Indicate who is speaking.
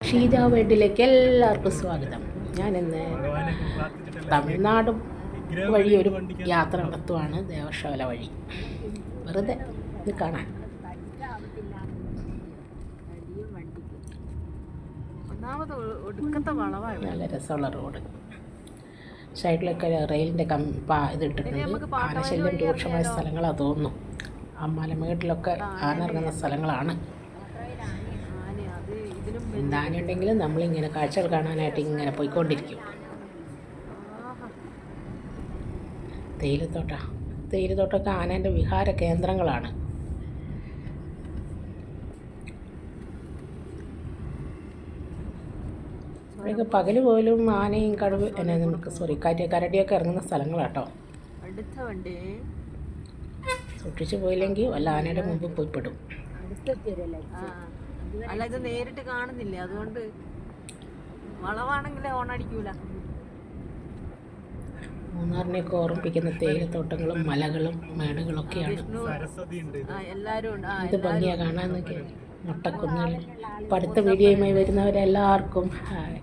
Speaker 1: ഷീജ വേൾഡിലേക്ക് എല്ലാവർക്കും സ്വാഗതം. ഞാനിന്ന് തമിഴ്നാട് വഴി ഒരു യാത്ര നടത്തുവാണ്, ദേവശോല വഴി. വെറുതെ ഇത് കാണാൻ. നല്ല രസമുള്ള റോഡ്. സൈഡിലൊക്കെ റെയിലിൻ്റെ ഇതിട്ടിട്ടുണ്ട്. ആനശല്യം രൂക്ഷമായ സ്ഥലങ്ങളാണ് തോന്നുന്നു. ആ മലമേട്ടിലൊക്കെ ആന ഇറങ്ങുന്ന സ്ഥലങ്ങളാണ്. എന്താനുണ്ടെങ്കിലും നമ്മളിങ്ങനെ കാഴ്ചകൾ കാണാനായിട്ട് ഇങ്ങനെ പോയിക്കൊണ്ടിരിക്കും. തേയിലത്തോട്ടമൊക്കെ ആനേൻ്റെ വിഹാര കേന്ദ്രങ്ങളാണ്. ഇവിടെയൊക്കെ പകൽ പോലും ആനയും കരടിയൊക്കെ ഇറങ്ങുന്ന സ്ഥലങ്ങളാട്ടോ. സൂക്ഷിച്ചു പോയില്ലെങ്കിൽ വല്ല ആനയുടെ മുമ്പ് പോയിപ്പെടും.
Speaker 2: അല്ല, ഇത് നേരിട്ട് കാണുന്നില്ല, അതുകൊണ്ട് വളവാണെങ്കിൽ ഓണടിക്കൂല.
Speaker 1: മൂന്നാറിനെയൊക്കെ ഓർമ്മിപ്പിക്കുന്ന തേയിലത്തോട്ടങ്ങളും മലകളും മേടുകളൊക്കെയാണ്. ഇത് ഭംഗിയാ കാണാന്നൊക്കെ. മുട്ടക്കുന്നുകൾ. ഇപ്പം അടുത്ത വീഡിയോയുമായി വരുന്നവരെല്ലാവർക്കും ഹായ്.